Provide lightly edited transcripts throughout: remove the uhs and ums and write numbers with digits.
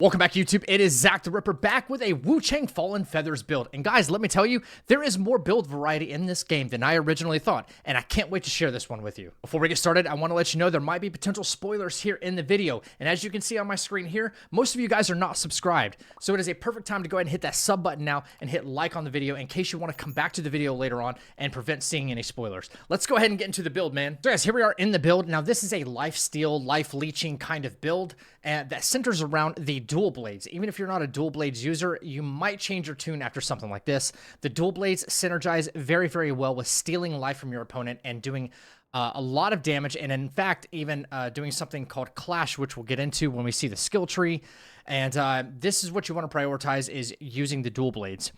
Welcome back, YouTube. It is Zach the Ripper back with a Wuchang Fallen Feathers build. And guys, let me tell you, there is more build variety in this game than I originally thought, and I can't wait to share this one with you. Before we get started, I want to let you know there might be potential spoilers here in the video. And as you can see on my screen here, most of you guys are not subscribed. So it is a perfect time to go ahead and hit that sub button now and hit like on the video in case you want to come back to the video later on and prevent seeing any spoilers. Let's go ahead and get into the build, man. So guys, here we are in the build. Now this is a life steal, life leeching kind of build, and that centers around the dual blades. Even if you're not a dual blades user, you might change your tune after something like this. The dual blades synergize very, very well with stealing life from your opponent and doing a lot of damage, and in fact, even doing something called Clash, which we'll get into when we see the skill tree. And this is what you want to prioritize, is using the dual blades.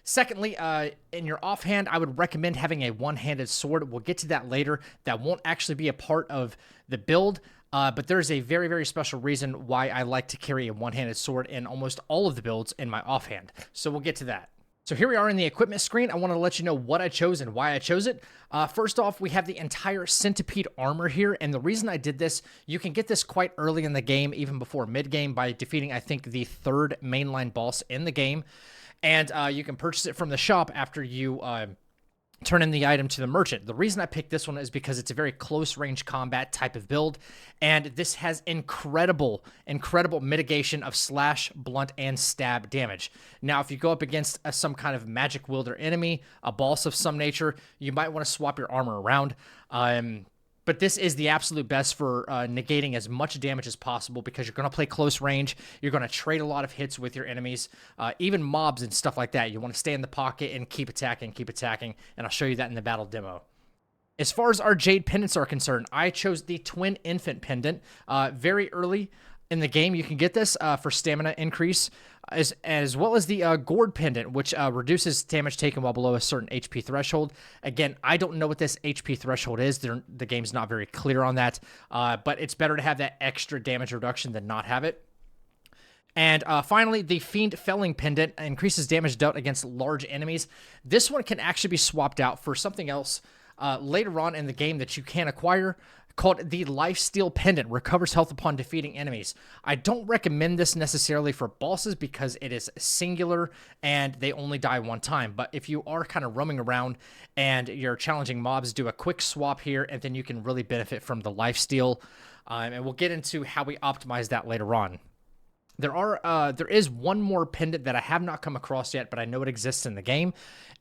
Secondly, in your offhand, I would recommend having a one-handed sword. We'll get to that later. That won't actually be a part of the build, but there's a very, very special reason why I like to carry a one-handed sword in almost all of the builds in my offhand. So we'll get to that. So here we are in the equipment screen. I want to let you know what I chose and why I chose it. First off, we have the entire centipede armor here, and the reason I did this, you can get this quite early in the game, even before mid-game, by defeating, I think, the third mainline boss in the game. And you can purchase it from the shop after you turn in the item to the merchant. The reason I picked this one is because it's a very close range combat type of build, and this has incredible mitigation of slash, blunt, and stab damage. Now, if you go up against some kind of magic wielder enemy, a boss of some nature, you might want to swap your armor around. But this is the absolute best for negating as much damage as possible, because you're going to play close range. You're going to trade a lot of hits with your enemies, even mobs and stuff like that. You want to stay in the pocket and keep attacking, and I'll show you that in the battle demo. As far as our Jade pendants are concerned, I chose the Twin Infant pendant. Very early in the game, you can get this for stamina increase, as well as the Gourd pendant, which reduces damage taken while below a certain HP threshold. Again, I don't know what this HP threshold is. The game's not very clear on that, but it's better to have that extra damage reduction than not have it. And finally, the Fiend Felling pendant increases damage dealt against large enemies. This one can actually be swapped out for something else later on in the game that you can acquire, called the Lifesteal Pendant. Recovers health upon defeating enemies. I don't recommend this necessarily for bosses because it is singular and they only die one time. But if you are kind of roaming around and you're challenging mobs, do a quick swap here, and then you can really benefit from the Lifesteal. And we'll get into how we optimize that later on. There is one more pendant that I have not come across yet, but I know it exists in the game,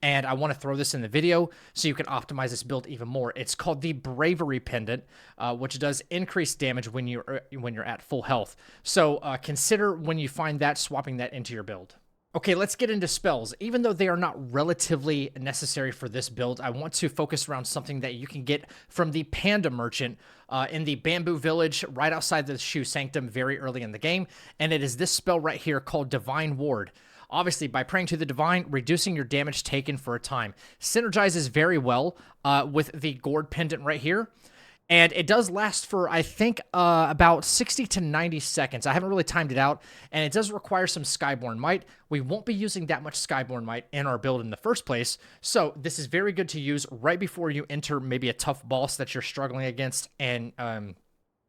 and I want to throw this in the video so you can optimize this build even more. It's called the Bravery pendant, which does increase damage when you're at full health. So consider, when you find that, swapping that into your build. Okay, let's get into spells. Even though they are not relatively necessary for this build, I want to focus around something that you can get from the Panda Merchant in the Bamboo Village right outside the Shu Sanctum very early in the game, and it is this spell right here called Divine Ward. Obviously, by praying to the Divine, reducing your damage taken for a time. Synergizes very well with the Gourd pendant right here. And it does last for, I think, about 60 to 90 seconds. I haven't really timed it out, and it does require some Skyborn Might. We won't be using that much Skyborn Might in our build in the first place, so this is very good to use right before you enter maybe a tough boss that you're struggling against, and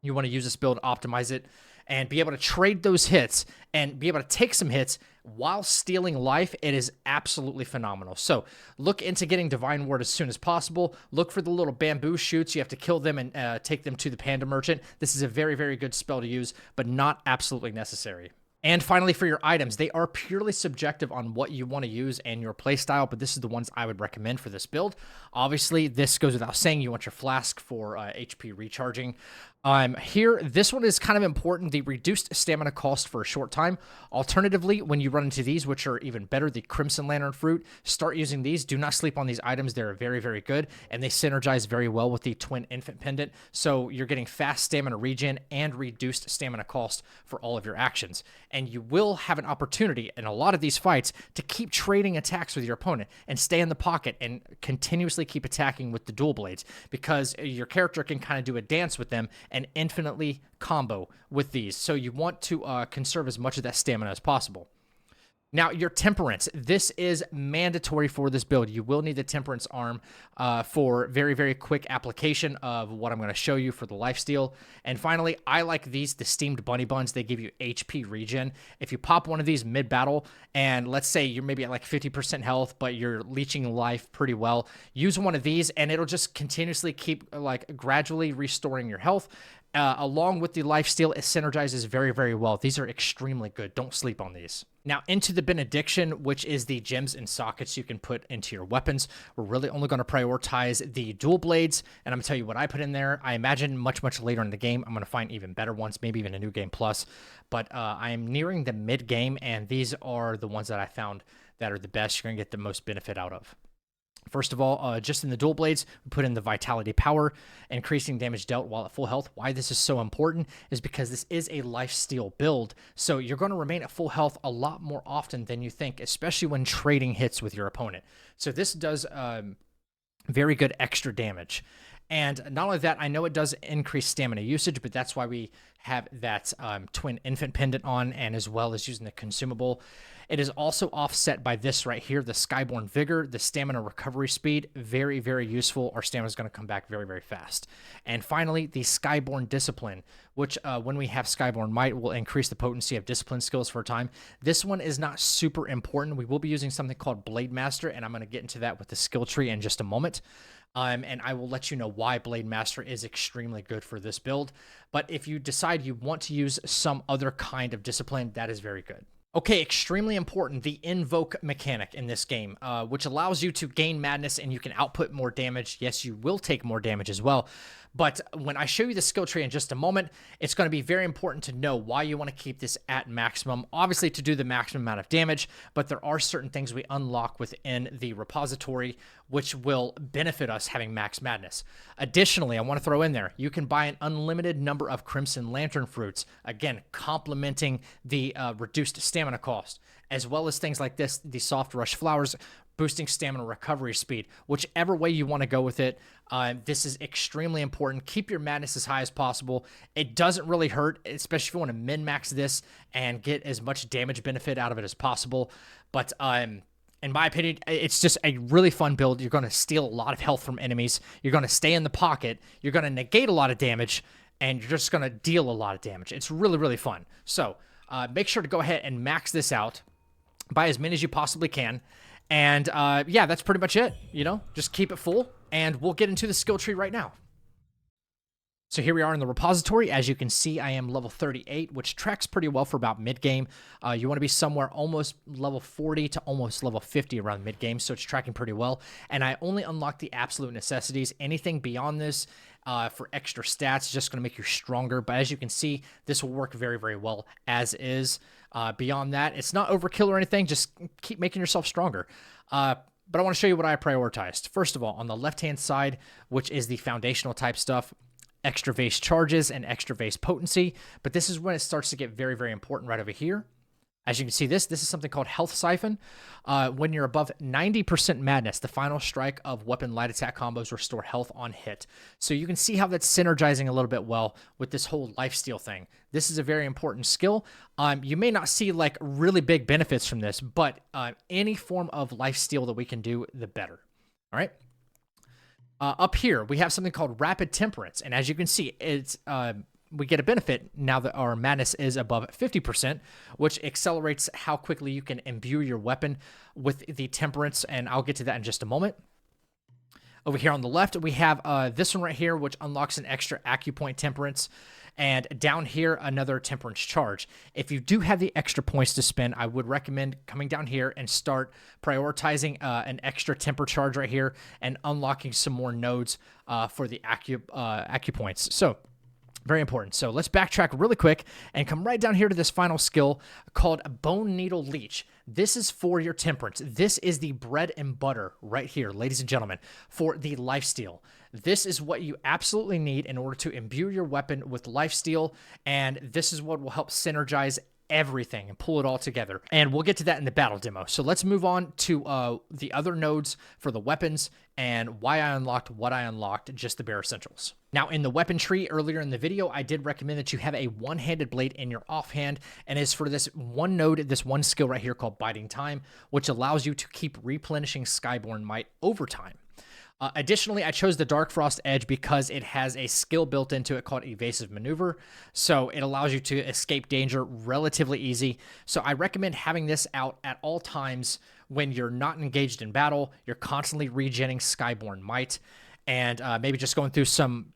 you want to use this build, optimize it, and be able to trade those hits and be able to take some hits while stealing life. It is absolutely phenomenal. So look into getting Divine Ward as soon as possible. Look for the little bamboo shoots. You have to kill them and take them to the Panda Merchant. This is a very, very good spell to use, but not absolutely necessary. And finally, for your items, they are purely subjective on what you want to use and your playstyle, but this is the ones I would recommend for this build. Obviously, this goes without saying. You want your flask for HP recharging. Here, this one is kind of important, the reduced stamina cost for a short time. Alternatively, when you run into these, which are even better, the Crimson Lantern Fruit, start using these. Do not sleep on these items. They're very, very good, and they synergize very well with the Twin Infant Pendant, so you're getting fast stamina regen and reduced stamina cost for all of your actions. And you will have an opportunity in a lot of these fights to keep trading attacks with your opponent and stay in the pocket and continuously keep attacking with the dual blades, because your character can kind of do a dance with them and infinitely combo with these. So you want to conserve as much of that stamina as possible. Now, your temperance. This is mandatory for this build. You will need the temperance arm for very, very quick application of what I'm going to show you for the lifesteal. And finally, I like these, the steamed bunny buns. They give you HP regen. If you pop one of these mid-battle, and let's say you're maybe at like 50% health, but you're leeching life pretty well, use one of these, and it'll just continuously keep like gradually restoring your health. Along with the lifesteal, it synergizes very, very well. These are extremely good. Don't sleep on these. Now, into the benediction, which is the gems and sockets you can put into your weapons. We're really only going to prioritize the dual blades, and I'm going to tell you what I put in there. I imagine much, much later in the game, I'm going to find even better ones, maybe even a new game plus. But I'm nearing the mid-game, and these are the ones that I found that are the best. You're going to get the most benefit out of. First of all, just in the dual blades, we put in the vitality power, increasing damage dealt while at full health. Why this is so important is because this is a lifesteal build, so you're going to remain at full health a lot more often than you think, especially when trading hits with your opponent. So this does very good extra damage. And not only that, I know it does increase stamina usage, but that's why we have that twin infant pendant on, and as well as using the consumable. It is also offset by this right here, the Skyborn Vigor, the stamina recovery speed. Very, very useful. Our stamina is going to come back very, very fast. And finally, the Skyborn Discipline, which when we have Skyborn Might, will increase the potency of discipline skills for a time. This one is not super important. We will be using something called Blade Master, and I'm going to get into that with the skill tree in just a moment. And I will let you know why Blade Master is extremely good for this build. But if you decide you want to use some other kind of discipline, that is very good. Okay, extremely important, the invoke mechanic in this game, which allows you to gain madness and you can output more damage. Yes, you will take more damage as well. But when I show you the skill tree in just a moment, it's going to be very important to know why you want to keep this at maximum. Obviously, to do the maximum amount of damage, but there are certain things we unlock within the repository which will benefit us having max madness. Additionally, I want to throw in there, you can buy an unlimited number of Crimson Lantern fruits, again, complementing the reduced stamina cost, as well as things like this, the Soft Rush Flowers, boosting stamina recovery speed. Whichever way you want to go with it, this is extremely important. Keep your madness as high as possible. It doesn't really hurt, especially if you want to min-max this and get as much damage benefit out of it as possible. But in my opinion, it's just a really fun build. You're going to steal a lot of health from enemies. You're going to stay in the pocket. You're going to negate a lot of damage, and you're just going to deal a lot of damage. It's really, really fun. So make sure to go ahead and max this out. Buy as many as you possibly can. And yeah, that's pretty much it. You know, just keep it full, and we'll get into the skill tree right now. So here we are in the repository. As you can see, I am level 38, which tracks pretty well for about mid-game. You want to be somewhere almost level 40 to almost level 50 around mid-game, so it's tracking pretty well. And I only unlock the absolute necessities. Anything beyond this for extra stats is just going to make you stronger. But as you can see, this will work very, very well as is. Beyond that, it's not overkill or anything. Just keep making yourself stronger. But I want to show you what I prioritized. First of all, on the left-hand side, which is the foundational type stuff, extra vase charges and extra vase potency. But this is when it starts to get very, very important right over here. As you can see, this is something called Health Siphon. When you're above 90% madness, the final strike of weapon light attack combos restore health on hit. So you can see how that's synergizing a little bit well with this whole lifesteal thing. This is a very important skill. You may not see like really big benefits from this, but any form of lifesteal that we can do, the better. All right. Up here, we have something called Rapid Temperance. And as you can see, it's we get a benefit now that our madness is above 50%, which accelerates how quickly you can imbue your weapon with the temperance, and I'll get to that in just a moment. Over here on the left, we have this one right here, which unlocks an extra acupoint temperance, and down here, another temperance charge. If you do have the extra points to spend, I would recommend coming down here and start prioritizing an extra temper charge right here and unlocking some more nodes for the acupoints. So, very important. So let's backtrack really quick and come right down here to this final skill called Bone Needle Leech. This is for your temperance. This is the bread and butter right here, ladies and gentlemen, for the lifesteal. This is what you absolutely need in order to imbue your weapon with lifesteal, and this is what will help synergize everything and pull it all together. And we'll get to that in the battle demo. So let's move on to the other nodes for the weapons and why I unlocked what I unlocked, just the bare essentials. Now, in the weapon tree earlier in the video, I did recommend that you have a one-handed blade in your offhand, and is for this one node, this one skill right here called Biding Time, which allows you to keep replenishing Skyborn Might over time. Additionally, I chose the Dark Frost Edge because it has a skill built into it called Evasive Maneuver, so it allows you to escape danger relatively easy. So I recommend having this out at all times when you're not engaged in battle, you're constantly regenning Skyborn Might, and maybe just going through some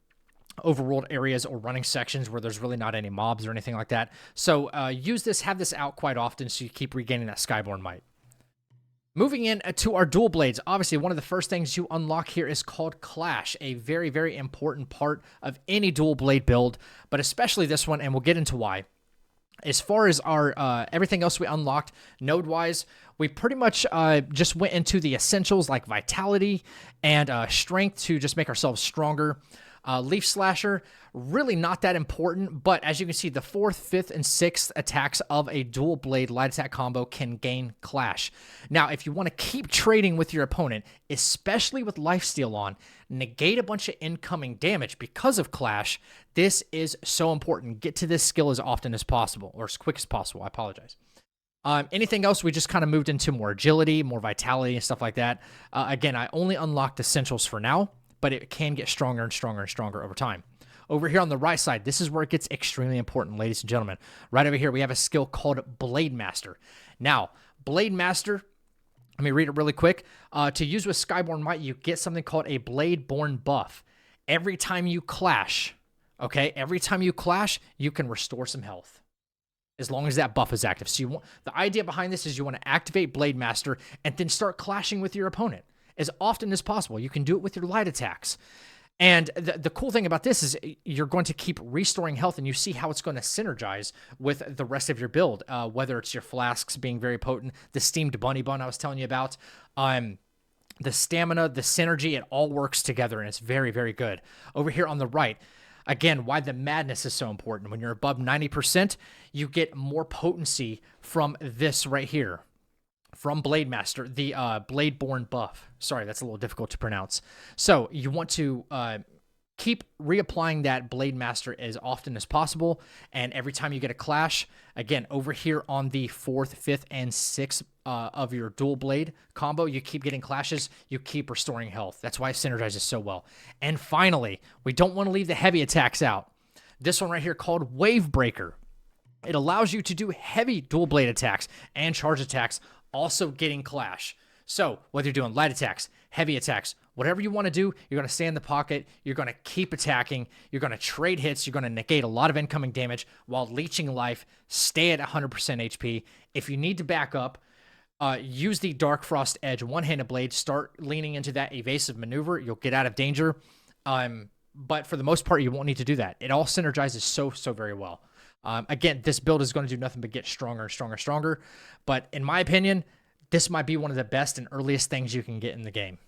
overworld areas or running sections where there's really not any mobs or anything like that. So use this, have this out quite often so you keep regaining that Skyborn Might. Moving in to our dual blades, obviously one of the first things you unlock here is called Clash, a very, very important part of any dual blade build, but especially this one, and we'll get into why. As far as our everything else we unlocked node-wise, we pretty much just went into the essentials like Vitality and Strength to just make ourselves stronger. Leaf Slasher, really not that important, but as you can see, the 4th, 5th, and 6th attacks of a dual blade light attack combo can gain Clash. Now, if you want to keep trading with your opponent, especially with lifesteal on, negate a bunch of incoming damage because of Clash, this is so important. Get to this skill as often as possible, or as quick as possible, I apologize. Anything else, we just kind of moved into more agility, more vitality, and stuff like that. Again, I only unlocked essentials for now, but it can get stronger and stronger and stronger over time. Over here on the right side, this is where it gets extremely important, ladies and gentlemen. Right over here, we have a skill called Blade Master. Now, Blade Master, let me read it really quick. To use with Skyborn Might, you get something called a Blade-borne buff. Every time you clash, okay, every time you clash, you can restore some health, as long as that buff is active. So you want, the idea behind this is you want to activate Blade Master and then start clashing with your opponent as often as possible. You can do it with your light attacks. And the cool thing about this is you're going to keep restoring health, and you see how it's going to synergize with the rest of your build, whether it's your flasks being very potent, the steamed bunny bun I was telling you about, the stamina, the synergy, it all works together, and it's very, very good. Over here on the right, again, why the madness is so important. When you're above 90%, you get more potency from this right here. From Blade Master, the Blade-borne buff. Sorry, that's a little difficult to pronounce. So you want to keep reapplying that Blade Master as often as possible, and every time you get a clash, again, over here on the 4th, 5th, and 6th of your dual blade combo, you keep getting clashes, you keep restoring health. That's why it synergizes so well. And finally, we don't want to leave the heavy attacks out. This one right here called Wave Breaker. It allows you to do heavy dual blade attacks and charge attacks, also getting Clash. So whether you're doing light attacks, heavy attacks, whatever you want to do, you're going to stay in the pocket, you're going to keep attacking, you're going to trade hits, you're going to negate a lot of incoming damage while leeching life, stay at 100% HP. If you need to back up, use the Dark Frost Edge one-handed blade, start leaning into that evasive maneuver, you'll get out of danger. But for the most part, you won't need to do that. It all synergizes so very well. Again, this build is going to do nothing but get stronger and stronger and stronger. But in my opinion, this might be one of the best and earliest things you can get in the game.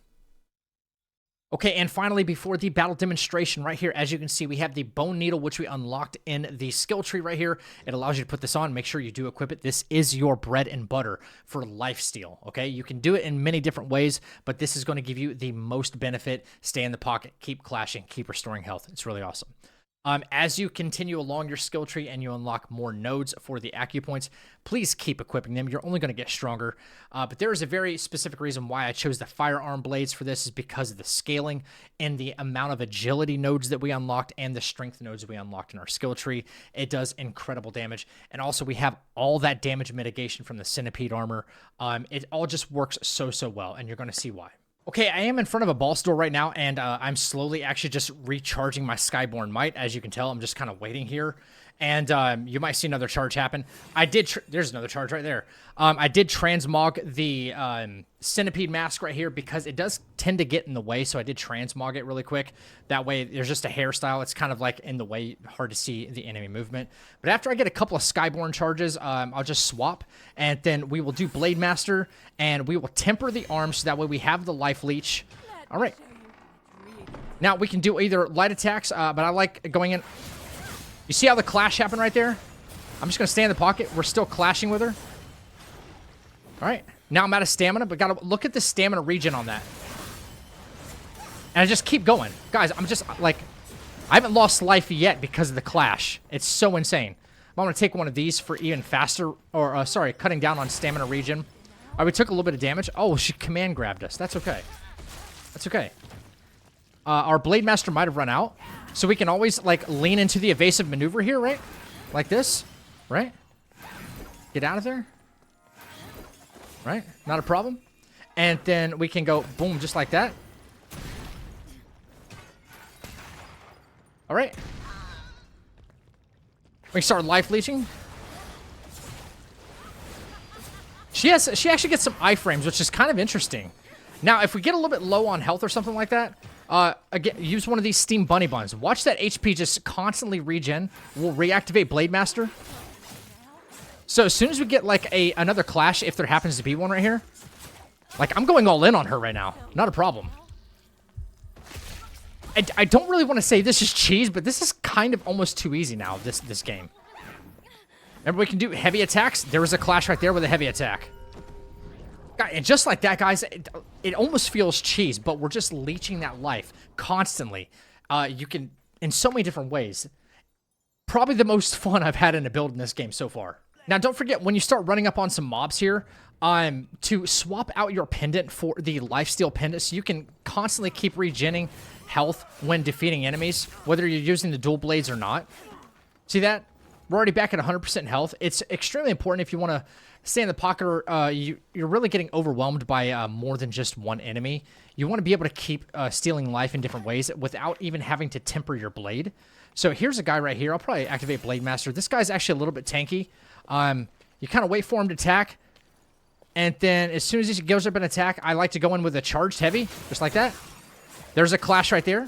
Okay, and finally, before the battle demonstration right here, as you can see, we have the Bone Needle, which we unlocked in the skill tree right here. It allows you to put this on. Make sure you do equip it. This is your bread and butter for lifesteal, okay? You can do it in many different ways, but this is going to give you the most benefit. Stay in the pocket, keep clashing, keep restoring health. It's really awesome. As you continue along your skill tree and you unlock more nodes for the acupoints, please keep equipping them. You're only going to get stronger. But there is a very specific reason why I chose the firearm blades for this, is because of the scaling and the amount of agility nodes that we unlocked and the strength nodes we unlocked in our skill tree. It does incredible damage. And also we have all that damage mitigation from the centipede armor. It all just works so well, and you're going to see why. Okay, I am in front of a boss door right now, and I'm slowly actually just recharging my Skyborn Might. As you can tell, I'm just kind of waiting here, and you might see another charge happen. There's another charge right there. I did transmog the centipede mask right here because it does tend to get in the way, so I did transmog it really quick. That way, there's just a hairstyle. It's kind of like in the way, hard to see the enemy movement. But after I get a couple of Skyborn charges, I'll just swap, and then we will do Blade Master, and we will temper the arms so that way we have the life leech. All right. Now, we can do either light attacks, but I like going in. You see how the clash happened right there? I'm just going to stay in the pocket. We're still clashing with her. All right. Now I'm out of stamina, but got to look at the stamina regen on that. And I just keep going. Guys, I'm just, like, I haven't lost life yet because of the clash. It's so insane. I'm going to take one of these for even faster, or, sorry, cutting down on stamina regen. All right, we took a little bit of damage. Oh, she command grabbed us. That's okay. That's okay. Our Blade Master might have run out. So we can always, like, lean into the evasive maneuver here, right? Like this, right? Get out of there. Right? Not a problem. And then we can go, boom, just like that. All right. We start life leeching. She actually gets some iframes, which is kind of interesting. Now, if we get a little bit low on health or something like that, again, use one of these Steam Bunny Buns. Watch that HP just constantly regen. We'll reactivate Blade Master. So as soon as we get like another clash, if there happens to be one right here, like I'm going all in on her right now. Not a problem. I don't really want to say this is cheese, but this is kind of almost too easy now, this game. Remember, we can do heavy attacks. There was a clash right there with a heavy attack. And just like that, guys, it almost feels cheese, but we're just leeching that life constantly. You can, in so many different ways. Probably the most fun I've had in a build in this game so far. Now, don't forget, when you start running up on some mobs here, to swap out your pendant for the lifesteal pendant so you can constantly keep regenning health when defeating enemies, whether you're using the dual blades or not. See that? We're already back at 100% health. It's extremely important if you want to stay in the pocket or you're really getting overwhelmed by more than just one enemy. You want to be able to keep stealing life in different ways without even having to temper your blade. So here's a guy right here. I'll probably activate Blade Master. This guy's actually a little bit tanky. You kind of wait for him to attack. And then as soon as he goes up and attack, I like to go in with a charged heavy, just like that. There's a clash right there.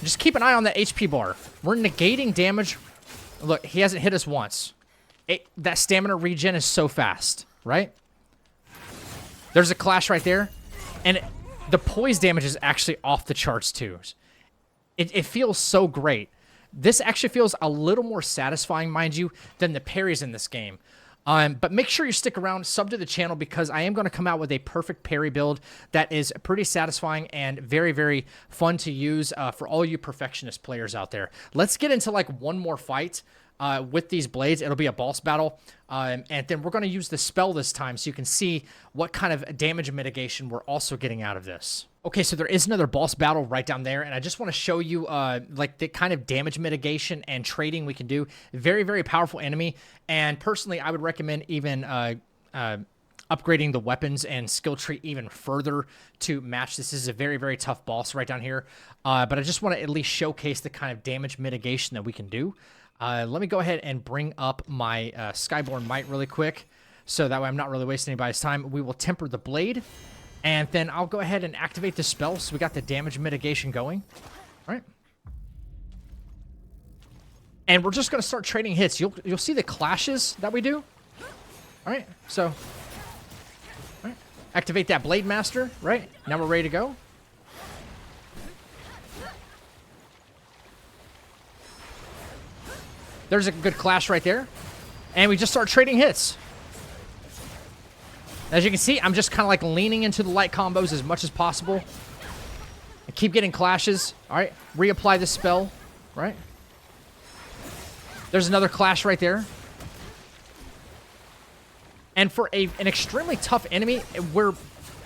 Just keep an eye on that HP bar. We're negating damage. Look, he hasn't hit us once. That stamina regen is so fast, right? There's a clash right there. And the poise damage is actually off the charts too. It feels so great. This actually feels a little more satisfying, mind you, than the parries in this game. But make sure you stick around, sub to the channel, because I am going to come out with a perfect parry build that is pretty satisfying and very, very fun to use for all you perfectionist players out there. Let's get into like one more fight with these blades. It'll be a boss battle, and then we're going to use the spell this time so you can see what kind of damage mitigation we're also getting out of this. Okay, so there is another boss battle right down there, and I just want to show you like the kind of damage mitigation and trading we can do. Very, very powerful enemy, and personally, I would recommend even upgrading the weapons and skill tree even further to match this. This is a very, very tough boss right down here, but I just want to at least showcase the kind of damage mitigation that we can do. Let me go ahead and bring up my Skyborn Might really quick, so that way I'm not really wasting anybody's time. We will temper the blade. And then I'll go ahead and activate the spell so we got the damage mitigation going. All right. And we're just going to start trading hits. You'll see the clashes that we do. All right. So, all right. Activate that Blade Master. Right. Now we're ready to go. There's a good clash right there. And we just start trading hits. As you can see, I'm just kind of like leaning into the light combos as much as possible. I keep getting clashes. All right, reapply the spell. Right. There's another clash right there. And for an extremely tough enemy, we're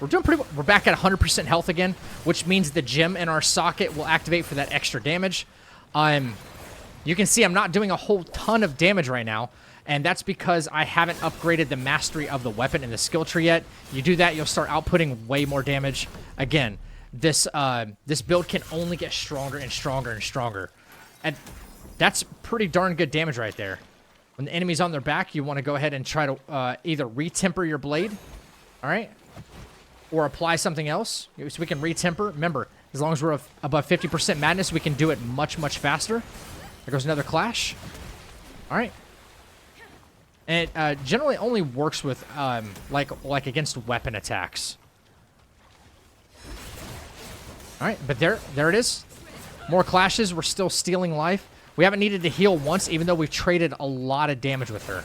doing pretty well. We're back at 100% health again, which means the gem in our socket will activate for that extra damage. You can see I'm not doing a whole ton of damage right now. And that's because I haven't upgraded the mastery of the weapon in the skill tree yet. You do that, you'll start outputting way more damage. Again, this build can only get stronger and stronger and stronger. And that's pretty darn good damage right there. When the enemy's on their back, you want to go ahead and try to either retemper your blade, all right? Or apply something else, so we can retemper. Remember, as long as we're above 50% madness, we can do it much, much faster. There goes another clash. All right. And it generally only works with, like against weapon attacks. All right, but there it is. More clashes. We're still stealing life. We haven't needed to heal once, even though we've traded a lot of damage with her.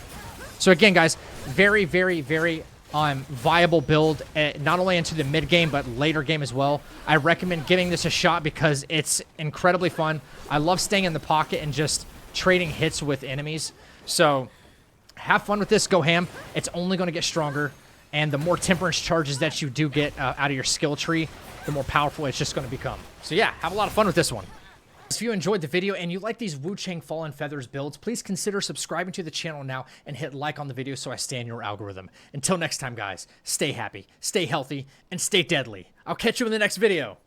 So again, guys, very, very, very viable build, not only into the mid game, but later game as well. I recommend giving this a shot because it's incredibly fun. I love staying in the pocket and just trading hits with enemies. So have fun with this, go ham. It's only going to get stronger, and the more temperance charges that you do get out of your skill tree, the more powerful it's just going to become. So yeah, have a lot of fun with this one. If you enjoyed the video and you like these Wuchang Fallen Feathers builds, please consider subscribing to the channel now and hit like on the video so I stay in your algorithm. Until next time, guys, stay happy, stay healthy, and stay deadly. I'll catch you in the next video.